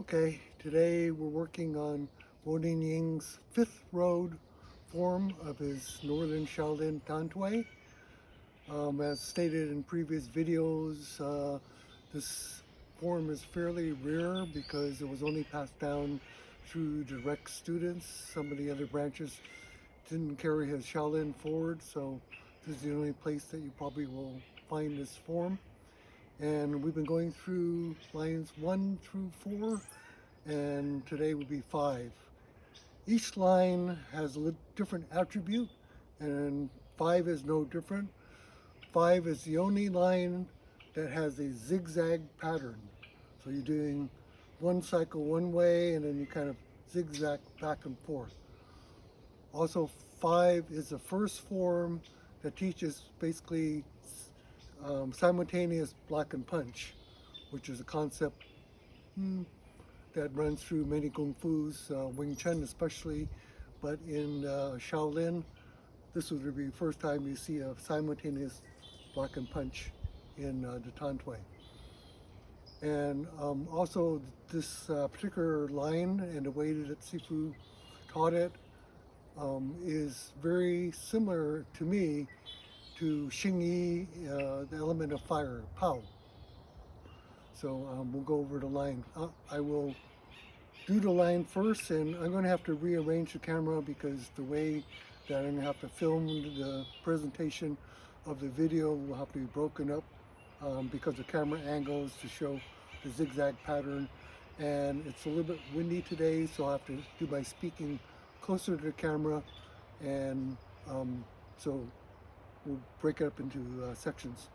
Okay, today we're working on Kuo Lien Ying's fifth road form of his Northern Shaolin Tantway. As stated in previous videos, this form is fairly rare because it was only passed down through direct students. Some of the other branches didn't carry his Shaolin forward, so this is the only place that you probably will find this form. And we've been going through lines 1 through 4, and today will be 5. Each line has a different attribute, and 5 is no different. 5 is the only line that has a zigzag pattern. So you're doing one cycle one way, and then you kind of zigzag back and forth. Also, 5 is the first form that teaches basically simultaneous block and punch, which is a concept that runs through many Kung Fu's, Wing Chun especially, but in Shaolin, this would be the first time you see a simultaneous block and punch in the Tantway. And also this particular line and the way that Sifu taught it is very similar to me to Xingyi, the element of fire, Pao. So we'll go over the line. I will do the line first, and I'm going to have to rearrange the camera because the way that I'm going to have to film the presentation of the video will have to be broken up because the camera angles to show the zigzag pattern. And it's a little bit windy today, so I'll have to do my speaking closer to the camera, and so we'll break it up into sections.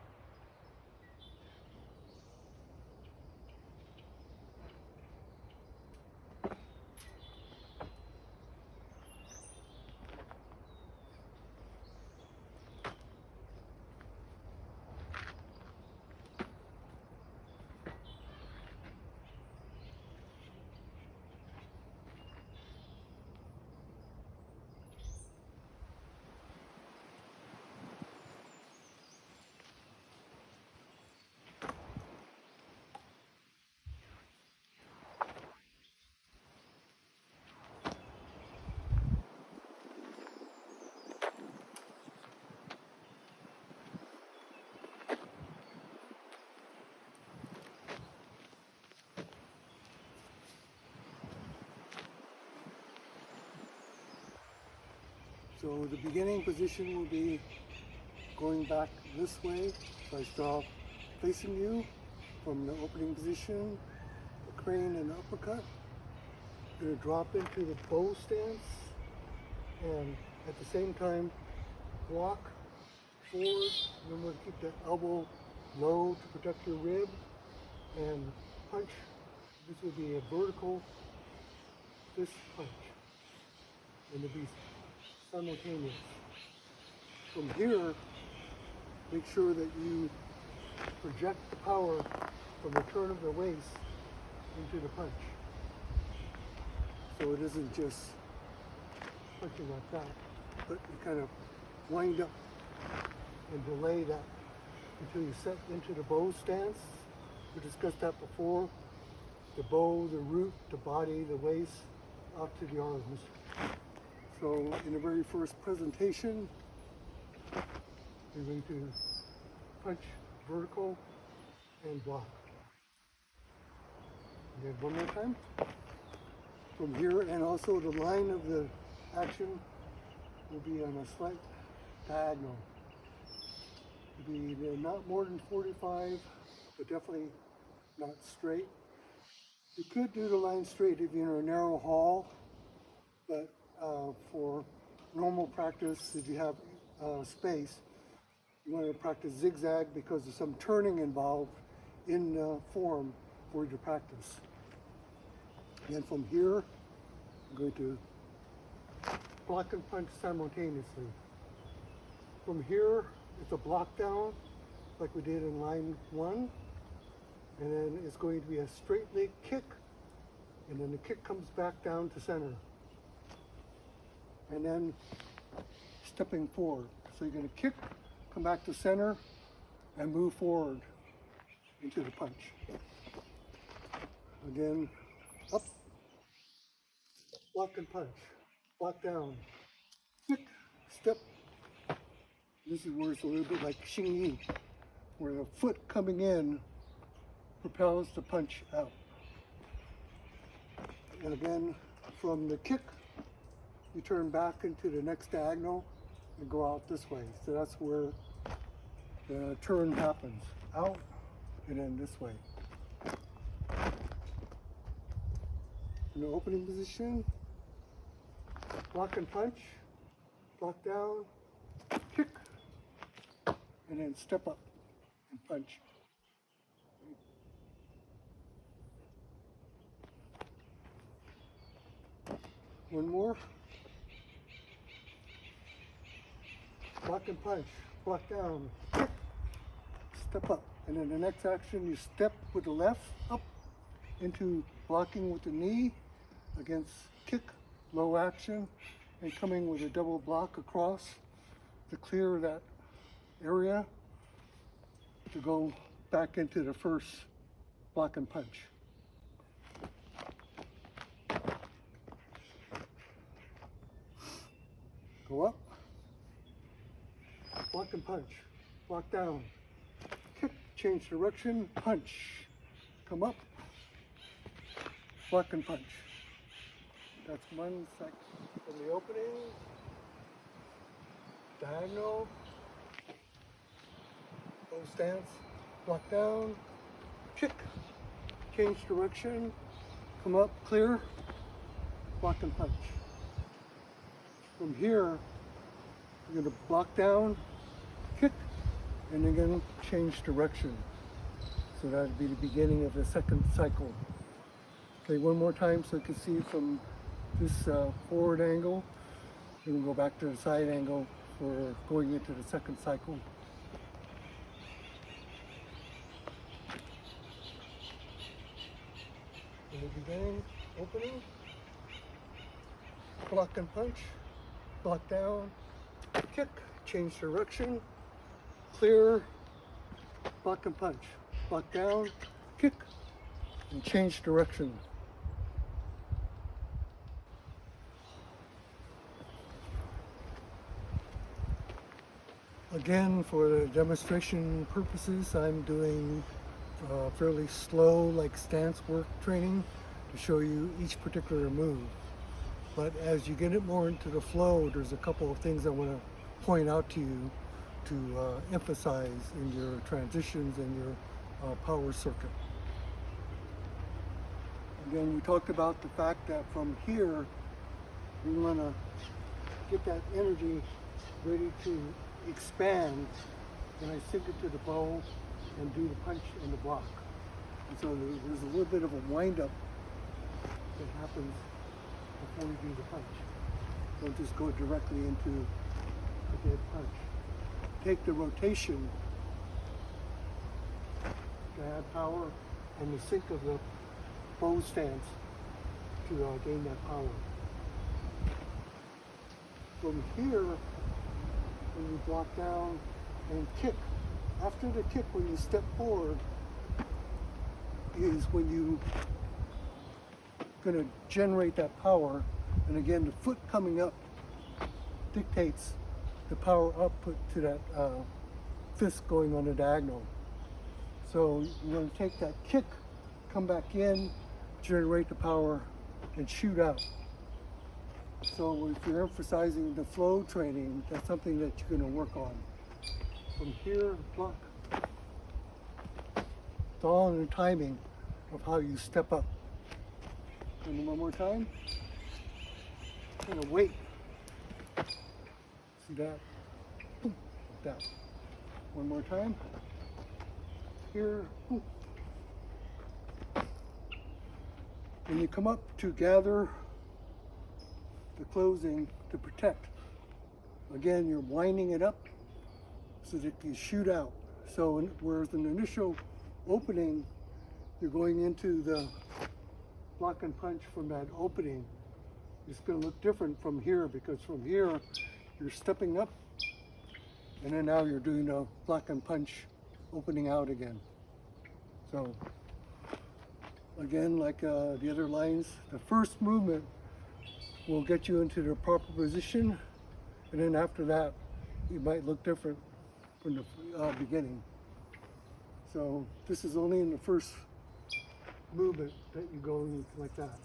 So the beginning position will be going back this way. So I start facing you from the opening position, the crane and the uppercut. I'm going to drop into the bow stance, and at the same time walk forward. Remember to keep the elbow low to protect your rib, and punch. This will be a vertical fist punch, and it'll be simultaneous. From here, make sure that you project the power from the turn of the waist into the punch. So it isn't just punching like that, but you kind of wind up and delay that until you set into the bow stance. We discussed that before. The bow, the root, the body, the waist, out to the arms. So in the very first presentation, you're going to punch vertical and block. Again, one more time. From here, and also the line of the action will be on a slight diagonal. It'll be not more than 45, but definitely not straight. You could do the line straight if you're in a narrow hall, but for normal practice, if you have space, you want to practice zigzag because there's some turning involved in form for your practice. And from here, I'm going to block and punch simultaneously. From here, it's a block down, like we did in line 1. And then it's going to be a straight leg kick, and then the kick comes back down to center. And then stepping forward. So you're going to kick, come back to center, and move forward into the punch. Again, block and punch, block down, kick, step. This is where it's a little bit like Xingyi, where the foot coming in propels the punch out. And again, from the kick, you turn back into the next diagonal and go out this way. So that's where the turn happens, out and then this way. In the opening position, block and punch, block down, kick, and then step up and punch. One more. Block and punch, block down, kick, step up. And then the next action, you step with the left up into blocking with the knee against kick, low action, and coming with a double block across to clear that area to go back into the first block and punch. Go up, block and punch, block down, kick, change direction, punch, come up, block and punch. That's one section from the opening, diagonal, low stance, block down, kick, change direction, come up, clear, block and punch. From here, you're going to block down, kick, and again change direction. So that would be the beginning of the second cycle. Okay, one more time so you can see from this forward angle. Then we'll go back to the side angle for going into the second cycle. In the beginning, opening, block and punch, block down, kick, change direction, clear, block and punch, block down, kick, and change direction. Again, for the demonstration purposes, I'm doing fairly slow, like stance work training to show you each particular move. But as you get it more into the flow, there's a couple of things I want to point out to you to emphasize in your transitions and your power circuit. Again, we talked about the fact that from here, we want to get that energy ready to expand when I sink it to the bow and do the punch and the block. And so there's a little bit of a wind-up that happens before we do the punch. Don't just go directly into the dead punch. Take the rotation to add power and the sink of the bow stance to gain that power. From here, when you block down and kick, after the kick, when you step forward, is when you going to generate that power. And again, the foot coming up dictates the power output to that fist going on the diagonal. So you're going to take that kick, come back in, generate the power, and shoot out. So if you're emphasizing the flow training, that's something that you're going to work on. From here, block. It's all in the timing of how you step up. And one more time. Kind of wait. See that? Boom, like that. One more time. Here. Boom. When you come up to gather the closing to protect, again, you're winding it up so that you shoot out. So whereas an initial opening, you're going into the block and punch from that opening, it's going to look different from here, because from here you're stepping up and then now you're doing a block and punch opening out again. So again, like the other lines, the first movement will get you into the proper position, and then after that, it might look different from the beginning. So this is only in the first movement that you go in like that.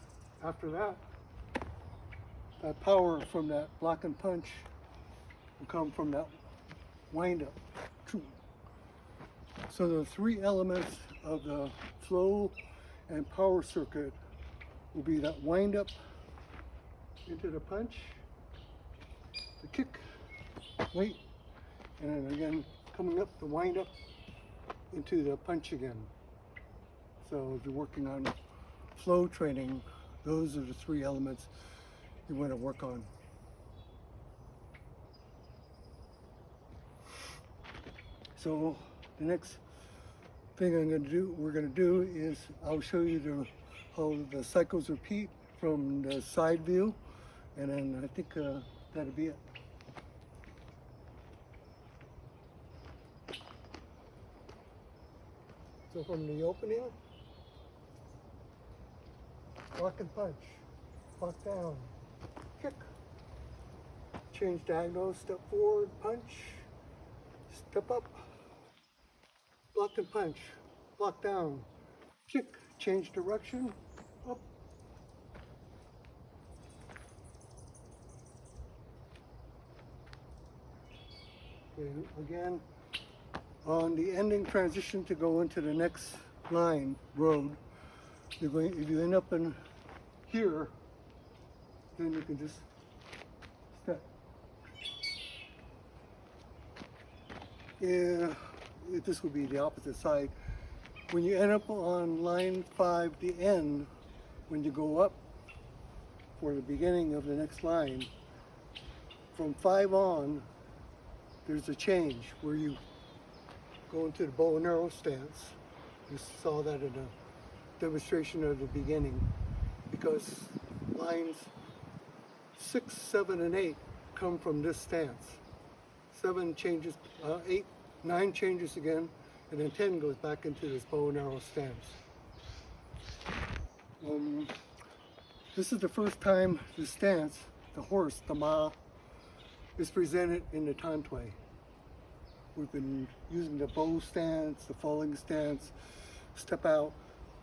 After that, that power from that block and punch will come from that wind up. So the three elements of the flow and power circuit will be that wind up into the punch, the kick, wait, and then again coming up the wind up into the punch again. So if you're working on flow training, those are the three elements you want to work on. So the next thing we're going to do is I'll show you how the cycles repeat from the side view, and then I think that'll be it. So from the opening, block and punch, block down, kick, change diagonal, step forward, punch, step up, block and punch, block down, kick, change direction, up. And again, on the ending transition to go into the next line, road, if you end up in here, then you can just step. Yeah, this would be the opposite side. When you end up on line 5, the end, when you go up for the beginning of the next line, from 5 on, there's a change where you go into the bow and arrow stance. You saw that in a demonstration at the beginning, because lines 6, 7, and 8 come from this stance. 7 changes, 8, 9 changes again, and then 10 goes back into this bow and arrow stance. This is the first time the stance, the horse, the ma, is presented in the tantway. We've been using the bow stance, the falling stance, step out,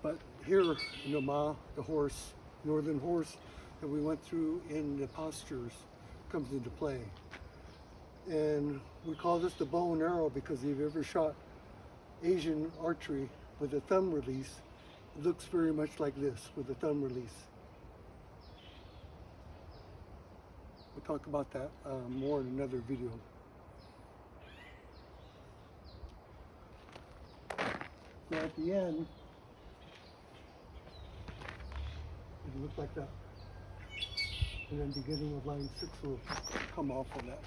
but here in the ma, the horse, northern horse, that we went through in the postures comes into play. And we call this the bow and arrow because if you've ever shot Asian archery with a thumb release, it looks very much like this with a thumb release. We'll talk about that more in another video. So at the end, it looks like that. And then beginning of line 6 will come off of that.